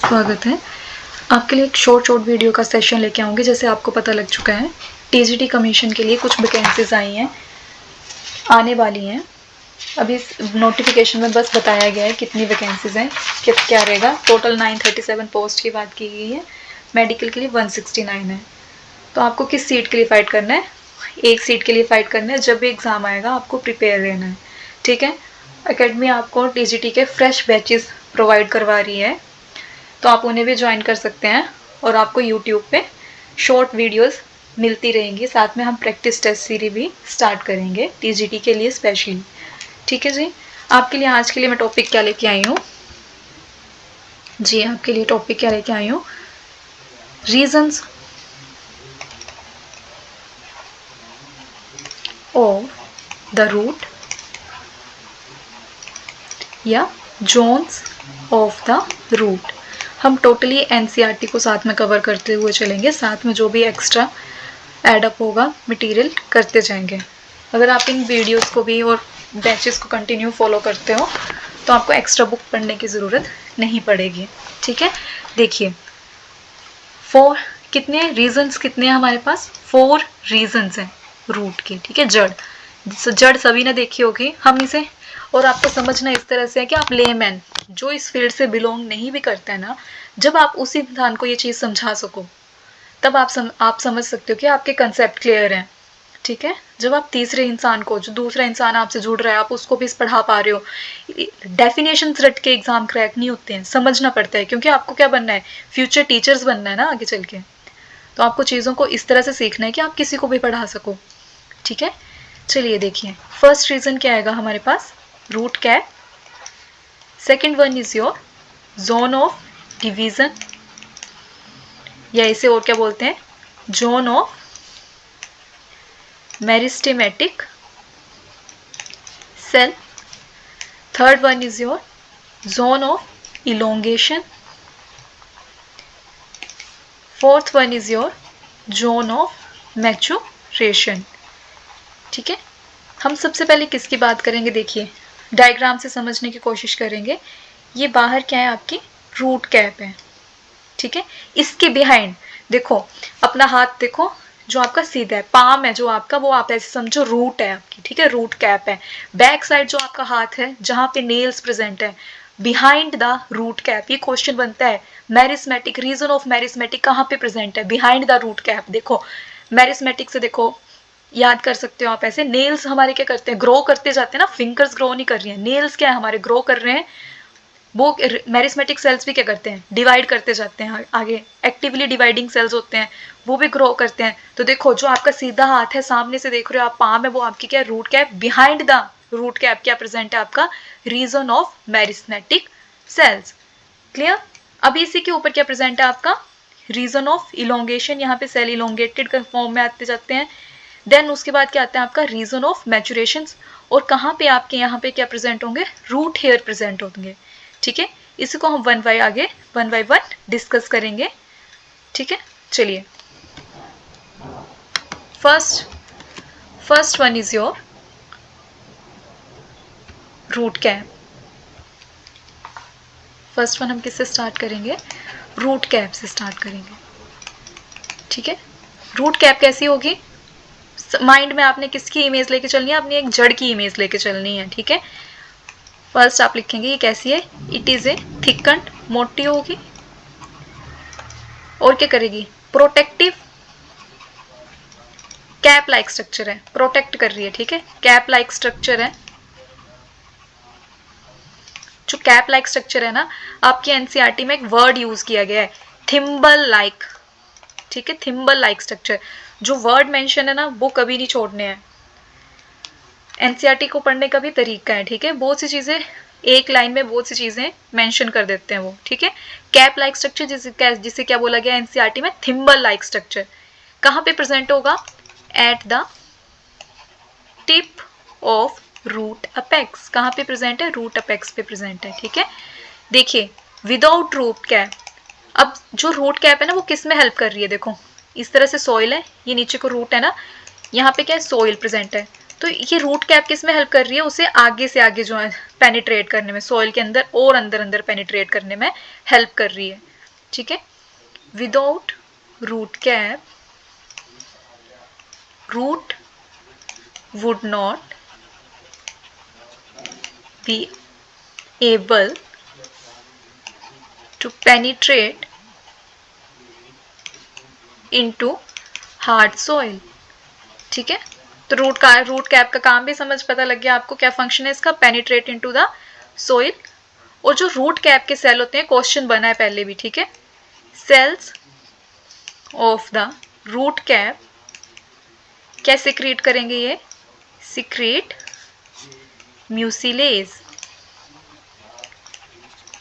स्वागत है। आपके लिए एक शॉर्ट वीडियो का सेशन लेके आऊँगी। जैसे आपको पता लग चुका है, टीजीटी कमीशन के लिए कुछ वैकेंसीज आई हैं, आने वाली हैं। अभी इस नोटिफिकेशन में बस बताया गया है कितनी वैकेंसीज हैं, क्या रहेगा। टोटल 937 पोस्ट की बात की गई है। मेडिकल के लिए 169 है। तो आपको किस सीट के लिए फाइट करना है? एक सीट के लिए फाइट करना है। जब भी एग्जाम आएगा आपको प्रिपेयर रहना है, ठीक है। एकेडमी आपको टीजीटी के फ्रेश बैचेस प्रोवाइड करवा रही है, तो आप उन्हें भी ज्वाइन कर सकते हैं। और आपको यूट्यूब पे शॉर्ट वीडियोस मिलती रहेंगी। साथ में हम प्रैक्टिस टेस्ट सीरीज भी स्टार्ट करेंगे टीजीटी के लिए स्पेशली, ठीक है जी। आपके लिए आज के लिए मैं टॉपिक क्या लेके आई हूँ जी, आपके लिए टॉपिक क्या लेके आई हूँ, रीजंस ऑफ द रूट या जोन्स ऑफ द रूट। हम टोटली एनसीईआरटी को साथ में कवर करते हुए चलेंगे, साथ में जो भी एक्स्ट्रा एडअप होगा मटेरियल करते जाएंगे। अगर आप इन वीडियोस को भी और बैचेस को कंटिन्यू फॉलो करते हो तो आपको एक्स्ट्रा बुक पढ़ने की ज़रूरत नहीं पड़ेगी, ठीक है। देखिए, कितने रीजंस कितने हैं हमारे पास? 4 रीजंस हैं रूट के, ठीक है। जड़ सभी ने देखी होगी। हम इसे, और आपको समझना इस तरह से है कि आप लेमैन जो इस फील्ड से बिलोंग नहीं भी करते हैं ना, जब आप उस इंसान को ये चीज़ समझा सको तब आप समझ सकते हो कि आपके कंसेप्ट क्लियर हैं, ठीक है। जब आप तीसरे इंसान को, जो दूसरा इंसान आपसे जुड़ रहा है, आप उसको भी पढ़ा पा रहे हो। डेफिनेशन रट के एग्जाम क्रैक नहीं होते हैं, समझना पड़ता है, क्योंकि आपको क्या बनना है, फ्यूचर टीचर्स बनना है ना आगे चल के। तो आपको चीज़ों को इस तरह से सीखना है कि आप किसी को भी पढ़ा सको, ठीक है। चलिए देखिए, फर्स्ट रीजन क्या आएगा हमारे पास, root cap. Second one is your zone of division, या इसे और क्या बोलते हैं, zone of meristematic cell. Third one is your zone of elongation. Fourth one is your zone of maturation, ठीक है। हम सबसे पहले किसकी बात करेंगे, देखिए डायग्राम से समझने की कोशिश करेंगे। ये बाहर क्या है, आपकी रूट कैप है, ठीक है। इसके बिहाइंड देखो, अपना हाथ देखो, जो आपका सीधा है, पाम है जो आपका, वो आप ऐसे समझो रूट है आपकी, ठीक है, रूट कैप है। बैक साइड जो आपका हाथ है, जहां पे नेल्स प्रेजेंट है, बिहाइंड द रूट कैप। ये क्वेश्चन बनता है, मैरिस्मेटिक, रीजन ऑफ मैरिस्मेटिक कहाँ पे प्रेजेंट है, बिहाइंड द रूट कैप। देखो मैरिस्मेटिक से देखो याद कर सकते हो आप ऐसे, नेल्स हमारे क्या करते हैं, ग्रो करते जाते हैं ना, फिंगर्स ग्रो नहीं कर रही हैं, नेल्स क्या है हमारे, ग्रो कर रहे हैं। वो मैरिस्मेटिक सेल्स भी क्या करते हैं, डिवाइड करते जाते हैं आगे, एक्टिवली डिवाइडिंग सेल्स होते हैं, वो भी ग्रो करते हैं। तो देखो जो आपका सीधा हाथ है, सामने से देख रहे हो आप, पाम है, वो आपकी क्या है, root cap. Behind the root cap क्या प्रेजेंट है, आपका region of meristematic cells. Clear. अभी इसी के ऊपर क्या प्रेजेंट है, आपका रीजन ऑफ इलोंगेशन। यहाँ पे सेल इलोंगेटेड फॉर्म में आते जाते हैं। देन उसके बाद क्या आता है आपका रीजन ऑफ मैचुरेशन। और कहाँ पे आपके यहाँ पे क्या प्रेजेंट होंगे, रूट हेयर प्रेजेंट होंगे, ठीक है। इसी को हम वन बाय वन डिस्कस करेंगे, ठीक है। चलिए, first one is your root cap. First one हम किससे स्टार्ट करेंगे, रूट कैप से स्टार्ट करेंगे, ठीक है। रूट कैप कैसी होगी, माइंड में आपने किसकी इमेज लेके चलनी है, अपनी एक जड़ की इमेज लेके चलनी है, ठीक है। फर्स्ट आप लिखेंगे ये कैसी है, इट इज ए थिकंड, मोटी होगी। और क्या करेगी, प्रोटेक्टिव, कैप लाइक स्ट्रक्चर है, प्रोटेक्ट कर रही है, ठीक है, कैप लाइक स्ट्रक्चर है। जो कैप लाइक स्ट्रक्चर है ना, आपके एनसीईआरटी में एक वर्ड यूज किया गया है, थिम्बल लाइक, ठीक है, थिम्बल लाइक स्ट्रक्चर। जो वर्ड मेंशन है ना, वो कभी नहीं छोड़ने हैं। एनसीईआरटी को पढ़ने का भी तरीका है, ठीक है। बहुत सी चीजें एक लाइन में बहुत सी चीजें मेंशन कर देते हैं वो, ठीक है। कैप लाइक स्ट्रक्चर जिसे क्या बोला गया एनसीईआरटी में, थिम्बल लाइक स्ट्रक्चर। कहाँ पे प्रेजेंट होगा, at the tip of root apex. कहाँ पे प्रेजेंट है, रूट अपेक्स पे प्रेजेंट है, ठीक है। देखिए विदाउट रूट कैप, अब जो रूट कैप है ना, वो किस में हेल्प कर रही है, देखो इस तरह से सॉइल है, ये नीचे को रूट है ना, यहाँ पे क्या है, सॉइल प्रेजेंट है। तो ये रूट कैप किस में हेल्प कर रही है, उसे आगे से आगे जो है पेनिट्रेट करने में, सॉइल के अंदर और अंदर पेनिट्रेट करने में हेल्प कर रही है। ठीक है। Without root cap root would not be able to penetrate into hard soil। ठीक है, तो रूट कैप का काम भी समझ पता लग गया आपको, क्या फंक्शन है इसका, पेनिट्रेट इनटू द सोइल। और जो रूट कैप के सेल होते हैं, क्वेश्चन बना है पहले भी, ठीक है, cells of the root cap क्या सिक्रीट करेंगे, ये सिक्रीट म्यूसिलेज।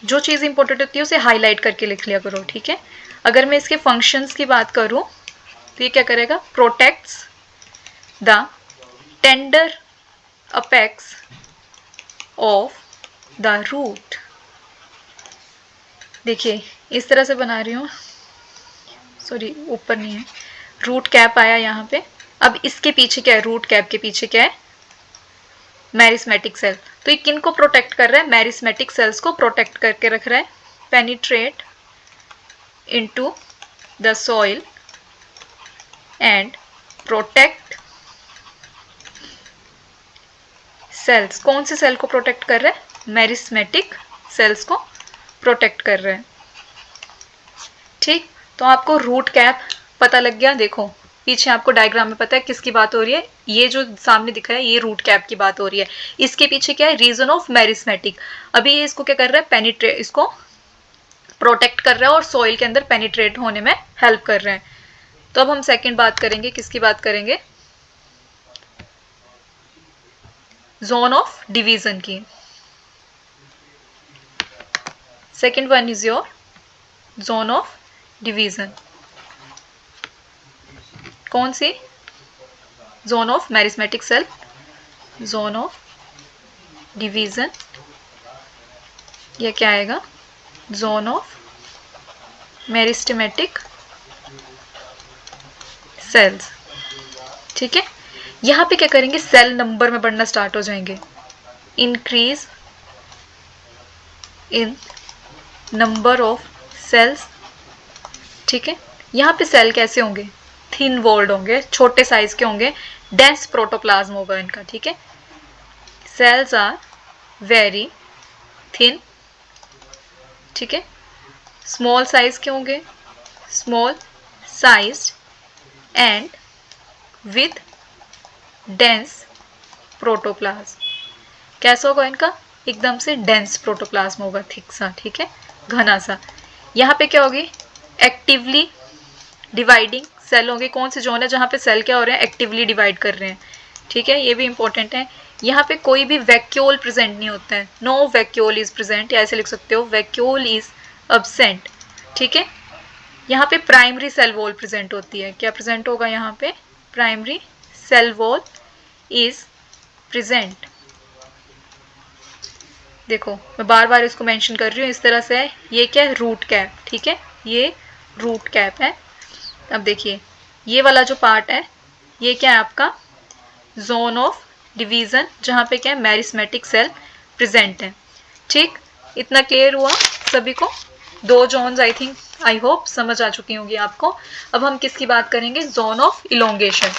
जो चीज इंपॉर्टेंट होती है उसे हाईलाइट करके लिख लिया करो, ठीक है। अगर मैं इसके फंक्शंस की बात करूं तो ये क्या करेगा, protects the tender apex of the root. देखिए इस तरह से बना रही हूं, सॉरी ऊपर नहीं है, रूट कैप आया यहाँ पे। अब इसके पीछे क्या है, रूट कैप के पीछे क्या है, मैरिस्मेटिक सेल। तो ये किन को प्रोटेक्ट कर रहा है, मैरिस्मेटिक सेल्स को प्रोटेक्ट करके रख रहा है। Penetrate into the soil and protect cells. कौन से सेल को प्रोटेक्ट कर रहा है, मैरिस्मेटिक सेल्स को प्रोटेक्ट कर रहा है। ठीक, तो आपको रूट कैप पता लग गया। देखो पीछे आपको डायग्राम में पता है किसकी बात हो रही है, ये जो सामने दिख रहा है ये रूट कैप की बात हो रही है। इसके पीछे क्या है, रीजन ऑफ मैरिस्मेटिक। अभी ये इसको क्या कर रहा है, पेनिट्रेट, इसको प्रोटेक्ट कर रहा है और सॉइल के अंदर पेनिट्रेट होने में हेल्प कर रहे हैं। तो अब हम सेकंड बात करेंगे, किसकी बात करेंगे, जोन ऑफ डिवीजन की। Second one is your zone of division. कौन सी, zone of meristematic cell, zone of division, यह क्या आएगा, जोन ऑफ मेरिस्टेमेटिक सेल्स। ठीक है, यहां पे क्या करेंगे, सेल नंबर में बढ़ना स्टार्ट हो जाएंगे, increase in number of cells. ठीक है, यहां पे सेल कैसे होंगे, थिन वॉल्ड होंगे, छोटे साइज के होंगे, डेंस प्रोटोप्लाज्म होगा इनका। ठीक है, सेल्स आर वेरी थिन। ठीक है, स्मॉल साइज के होंगे, small size and with dense protoplasm. कैसा होगा इनका, एकदम से डेंस प्रोटोप्लाज्म होगा, थिक सा, ठीक है, घना सा। यहाँ पे क्या होगी, एक्टिवली डिवाइडिंग सेल होंगे। कौन से जोन है जहाँ पे सेल क्या हो रहे हैं, एक्टिवली डिवाइड कर रहे हैं। ठीक है, ये भी इंपॉर्टेंट है। यहाँ पे कोई भी वैक्यूल प्रेजेंट नहीं होता है, नो वैक्यूल इज प्रेजेंट, या ऐसे लिख सकते हो वैक्यूल इज अब्सेंट। ठीक है, यहाँ पे प्राइमरी सेल वॉल प्रेजेंट होती है। क्या प्रेजेंट होगा यहाँ पे, primary cell wall is present. देखो मैं बार बार इसको मेंशन कर रही हूँ, इस तरह से है। ये क्या है, रूट कैप। ठीक है, ये रूट कैप है। अब देखिए ये वाला जो पार्ट है ये क्या है आपका, जोन ऑफ डिवीजन, जहाँ पे क्या है, मैरिस्मेटिक सेल प्रेजेंट है। ठीक, इतना क्लियर हुआ सभी को। दो zones I think, I hope समझ आ चुकी होंगी आपको। अब हम किसकी बात करेंगे, जोन ऑफ इलोंगेशन।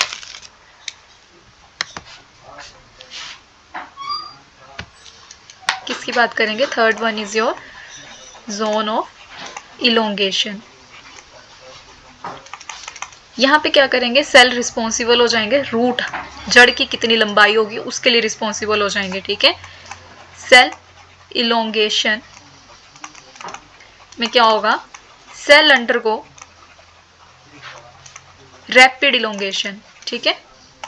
किसकी बात करेंगे, third one is your zone of elongation. यहाँ पे क्या करेंगे, सेल रिस्पॉन्सिबल हो जाएंगे, रूट जड़ की कितनी लंबाई होगी उसके लिए रिस्पॉन्सिबल हो जाएंगे। ठीक है, सेल इलोंगेशन में क्या होगा, सेल अंडरगो रैपिड इलोंगेशन। ठीक है,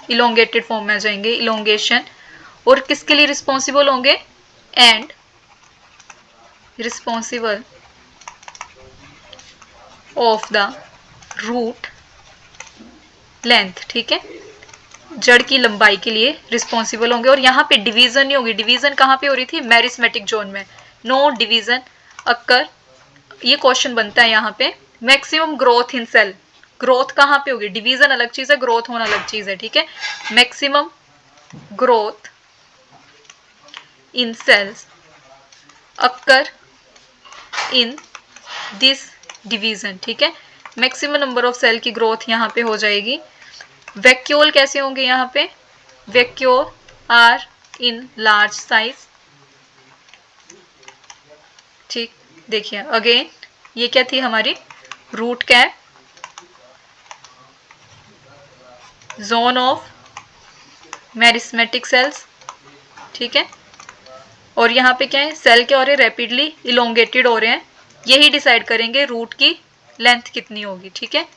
इलोंगेटेड फॉर्म में आ जाएंगे, इलोंगेशन। और किसके लिए रिस्पॉन्सिबल होंगे, and responsible of the root length. ठीक है, जड़ की लंबाई के लिए रिस्पॉन्सिबल होंगे। और यहाँ पे डिवीजन नहीं होगी, डिवीजन कहाँ पे हो रही थी, मैरिस्मेटिक जोन में, नो डिवीजन अक्कर। ये क्वेश्चन बनता है यहाँ पे, maximum growth in cell, growth कहाँ पे होगी, डिवीजन अलग चीज है, ग्रोथ होना अलग चीज है। ठीक है, maximum growth in cells occur in this division, ठीक है। मैक्सिमम नंबर ऑफ सेल की ग्रोथ यहाँ पे हो जाएगी। वैक्यूल कैसे होंगे यहाँ पे? Vacuole are in large size, ठीक। देखिए अगेन ये क्या थी हमारी root cap, zone of meristematic cells, ठीक है। और यहाँ पे क्या है, सेल क्या हो रहे हैं, रैपिडली इलोंगेटेड हो रहे हैं, यही डिसाइड करेंगे रूट की लेंथ कितनी होगी, ठीक है।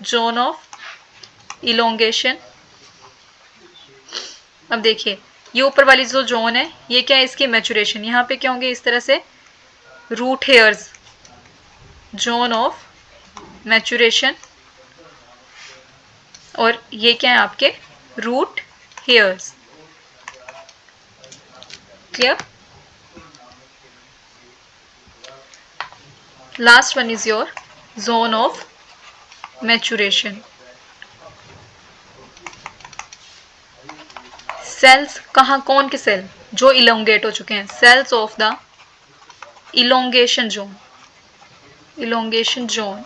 Zone of elongation. अब देखिए ये ऊपर वाली जो जोन है ये क्या है, इसकी मैचुरेशन, यहाँ पे क्या होंगे इस तरह से root hairs, zone of maturation. और ये क्या है आपके root hairs, clear. Last one is your zone of maturation. Cells कहाँ, कौन के सेल जो इलोंगेट हो चुके हैं, cells of the elongation zone, elongation zone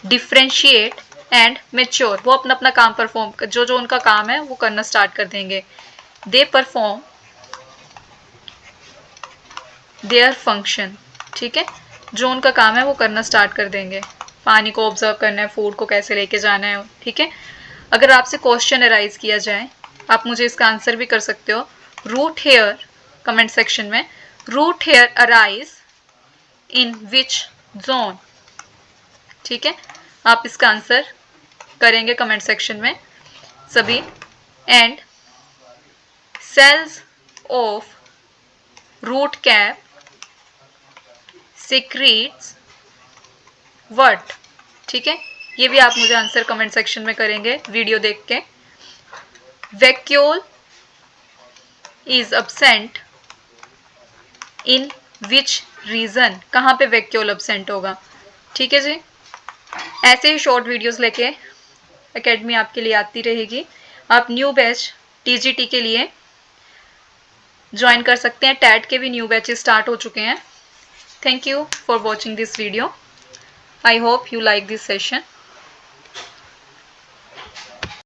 differentiate and mature, वो अपना अपना काम परफॉर्म, जो जो उनका काम है वो करना स्टार्ट कर देंगे। दे परफॉर्म देयर फंक्शन, ठीक है, जो उनका काम है वो करना स्टार्ट कर देंगे। पानी को ऑब्जर्व करना है, फूड को कैसे लेके जाना है, ठीक है। अगर आपसे क्वेश्चन अराइज किया जाए आप मुझे इसका आंसर भी कर सकते हो, रूट हेयर, कमेंट सेक्शन में, root hair arise in which zone, ठीक है। आप इसका आंसर करेंगे कमेंट सेक्शन में सभी। And cells of root cap secretes what, ठीक है। ये भी आप मुझे आंसर कमेंट सेक्शन में करेंगे वीडियो देख के। Vacuole is absent in which region, कहाँ पे वैक्यूल absent होगा, ठीक है जी। ऐसे ही शॉर्ट वीडियोस लेके एकेडमी आपके लिए आती रहेगी। आप न्यू बैच टीजीटी के लिए ज्वाइन कर सकते हैं, टैट के भी न्यू बैचेस स्टार्ट हो चुके हैं। Thank you for watching this video. I hope you like this session.